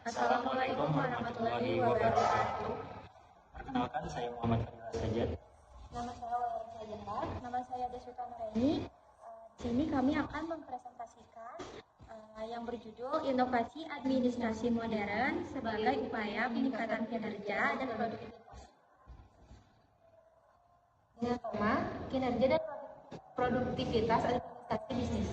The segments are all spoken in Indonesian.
Assalamualaikum warahmatullahi wabarakatuh. Perkenalkan, saya Muhammad Fadil Sajad. Nama saya Wayan Sajah. Nama saya Deswita Nureni. Di sini kami akan mempresentasikan yang berjudul Inovasi Administrasi Modern sebagai upaya peningkatan kinerja dan produktivitas. Dengan tema kinerja dan produktivitas administrasi bisnis.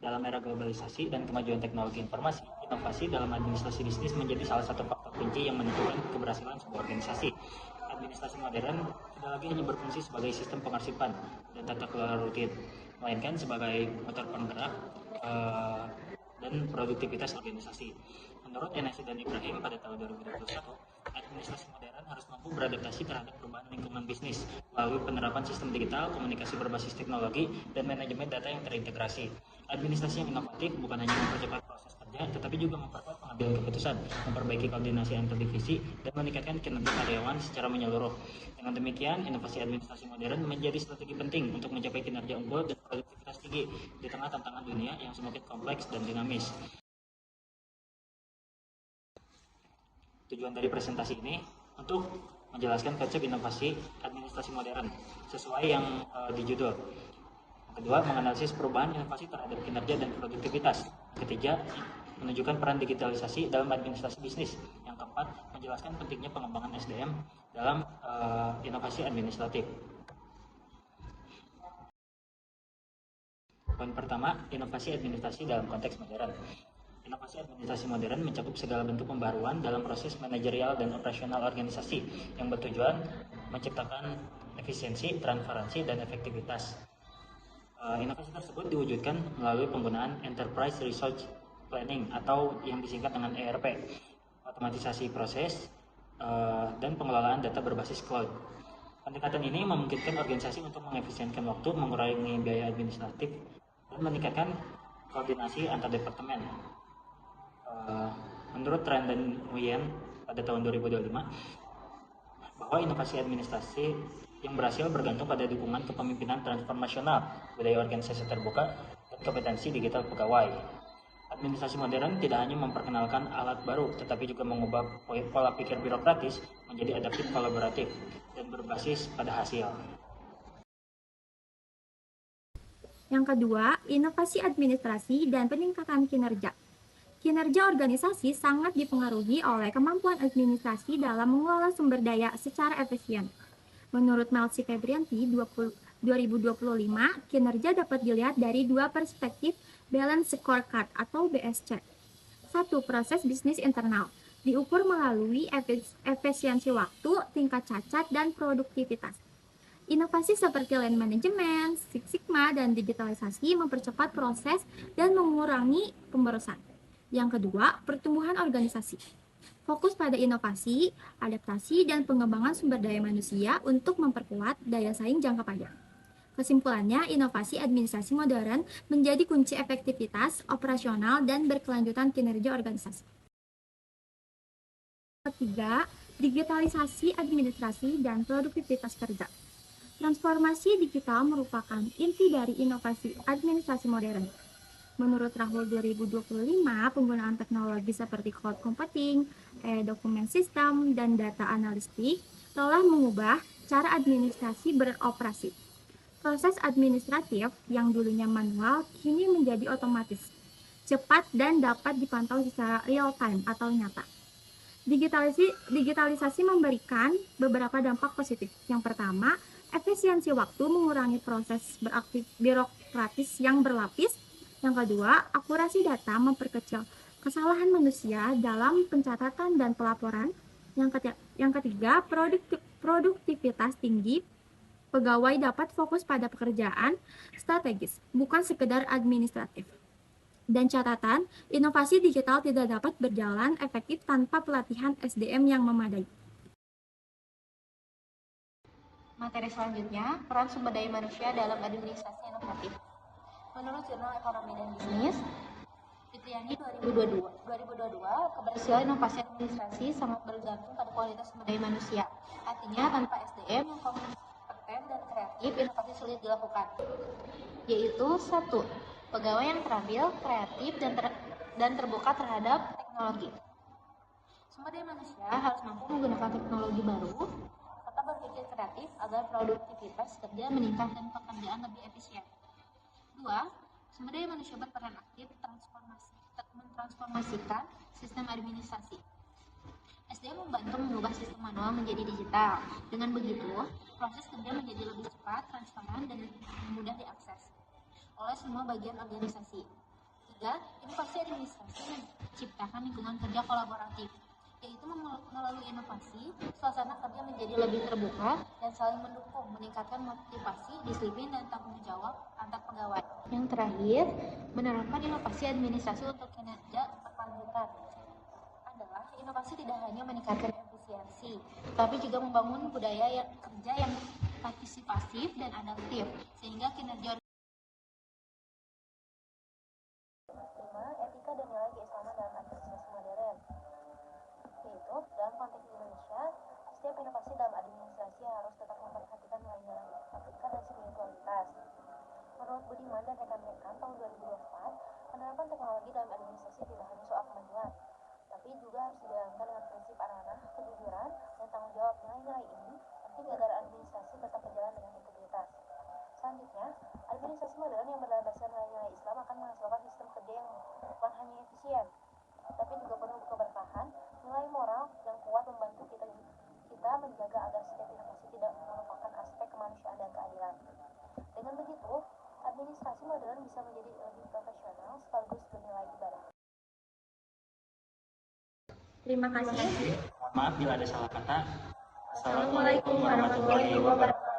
Dalam era globalisasi dan kemajuan teknologi informasi, inovasi dalam administrasi bisnis menjadi salah satu faktor kunci yang menentukan keberhasilan sebuah organisasi. Administrasi modern tidak lagi hanya berfungsi sebagai sistem pengarsipan dan tata kelola rutin, melainkan sebagai motor penggerak dan produktivitas organisasi. Menurut Enes dan Ibrahim pada tahun 2021, administrasi modern harus mampu beradaptasi terhadap perubahan lingkungan bisnis melalui penerapan sistem digital, komunikasi berbasis teknologi, dan manajemen data yang terintegrasi. Administrasi yang inovatif bukan hanya mempercepat proses kerja, tetapi juga memperkuat pengambilan keputusan, memperbaiki koordinasi antar divisi, dan meningkatkan kinerja karyawan secara menyeluruh. Dengan demikian, inovasi administrasi modern menjadi strategi penting untuk mencapai kinerja unggul dan produktivitas tinggi di tengah tantangan dunia yang semakin kompleks dan dinamis. Tujuan dari presentasi ini untuk menjelaskan konsep inovasi administrasi modern sesuai yang dijudul. Kedua, menganalisis perubahan inovasi terhadap kinerja dan produktivitas. Ketiga, menunjukkan peran digitalisasi dalam administrasi bisnis. Yang keempat, menjelaskan pentingnya pengembangan SDM dalam inovasi administratif. Poin pertama, inovasi administrasi dalam konteks modern. Inovasi administrasi modern mencakup segala bentuk pembaruan dalam proses manajerial dan operasional organisasi yang bertujuan menciptakan efisiensi, transparansi, dan efektivitas. Inovasi tersebut diwujudkan melalui penggunaan Enterprise Resource Planning atau yang disingkat dengan ERP, otomatisasi proses, dan pengelolaan data berbasis cloud. Pendekatan ini memungkinkan organisasi untuk mengefisienkan waktu, mengurangi biaya administratif, dan meningkatkan koordinasi antar departemen. Menurut Tran dan Nguyen pada tahun 2025, bahwa inovasi administrasi yang berhasil bergantung pada dukungan kepemimpinan transformasional, budaya organisasi terbuka, dan kompetensi digital pegawai. Administrasi modern tidak hanya memperkenalkan alat baru, tetapi juga mengubah pola pikir birokratis menjadi adaptif kolaboratif dan berbasis pada hasil. Yang kedua, inovasi administrasi dan peningkatan kinerja. Kinerja organisasi sangat dipengaruhi oleh kemampuan administrasi dalam mengelola sumber daya secara efisien. Menurut Melsi Febrianti 2025, kinerja dapat dilihat dari dua perspektif Balance Scorecard atau BSC. Satu, proses bisnis internal, diukur melalui efisiensi waktu, tingkat cacat, dan produktivitas. Inovasi seperti Lean Management, Six Sigma, dan digitalisasi mempercepat proses dan mengurangi pemborosan. Yang kedua, pertumbuhan organisasi. Fokus pada inovasi, adaptasi, dan pengembangan sumber daya manusia untuk memperkuat daya saing jangka panjang. Kesimpulannya, inovasi administrasi modern menjadi kunci efektivitas, operasional, dan berkelanjutan kinerja organisasi. Ketiga, digitalisasi administrasi dan produktivitas kerja. Transformasi digital merupakan inti dari inovasi administrasi modern. Menurut Rahul 2025, penggunaan teknologi seperti cloud computing, dokumen sistem, dan data analistik telah mengubah cara administrasi beroperasi. Proses administratif yang dulunya manual kini menjadi otomatis, cepat, dan dapat dipantau secara real-time atau nyata. Digitalisasi memberikan beberapa dampak positif. Yang pertama, efisiensi waktu mengurangi proses birokratis yang berlapis. Yang kedua, akurasi data memperkecil kesalahan manusia dalam pencatatan dan pelaporan. Yang ketiga, produktivitas tinggi. Pegawai dapat fokus pada pekerjaan strategis, bukan sekedar administratif. Dan catatan, inovasi digital tidak dapat berjalan efektif tanpa pelatihan SDM yang memadai. Materi selanjutnya, peran sumber daya manusia dalam administrasi inovatif. Menurut Jurnal Ekonomi dan Bisnis, Fitriani 2022, keberhasilan inovasi administrasi sangat bergantung pada kualitas sumber daya manusia. Artinya, tanpa SDM yang kompeten dan kreatif, inovasi sulit dilakukan. Yaitu 1. pegawai yang terampil, kreatif, dan terbuka terhadap teknologi. Sumber daya manusia harus mampu menggunakan teknologi baru, serta berpikir kreatif agar produktivitas kerja meningkat dan pekerjaan lebih efisien. 2. Sumber daya manusia berperan aktif mentransformasikan sistem administrasi. SDM membantu mengubah sistem manual menjadi digital. Dengan begitu, proses kerja menjadi lebih cepat, transparan, dan mudah diakses oleh semua bagian organisasi. 3. Inovasi administrasi menciptakan lingkungan kerja kolaboratif, yaitu melalui inovasi, suasana kerja menjadi lebih terbuka dan saling mendukung, meningkatkan motivasi, disiplin, dan tanggung jawab antar pegawai. Yang terakhir, menerapkan inovasi administrasi untuk kinerja berkelanjutan adalah inovasi tidak hanya meningkatkan efisiensi, tapi juga membangun budaya kerja yang partisipatif dan adaptif, sehingga kinerja. 5. Etika dan nilai keislaman dalam administrasi modern, yaitu dalam konteks Indonesia, setiap inovasi dalam administrasi harus tetap memperhatikan nilai-nilai etika dan spiritualitas. Menurut Budiman dan rekan-rekan, tahun 2024, penerapan teknologi dalam administrasi tidak hanya soal kemajuan, tapi juga harus dijalankan dengan prinsip amanah, kejujuran, dan tanggung jawab. Nilai-nilai ini penting agar administrasi tetap berjalan dengan integritas. Selanjutnya, administrasi modern yang berlandaskan nilai-nilai Islam akan menghasilkan sistem kerja yang bukan hanya efisien, tapi juga penuh keberkahan. Nilai moral yang kuat membantu kita menjaga agar setiap inovasi tidak melupakan aspek kemanusiaan dan keadilan. Dengan begitu, administrasi modern bisa menjadi lebih profesional sekaligus bernilai ibadah. Terima kasih. Mohon maaf bila ada salah kata. Assalamualaikum warahmatullahi wabarakatuh.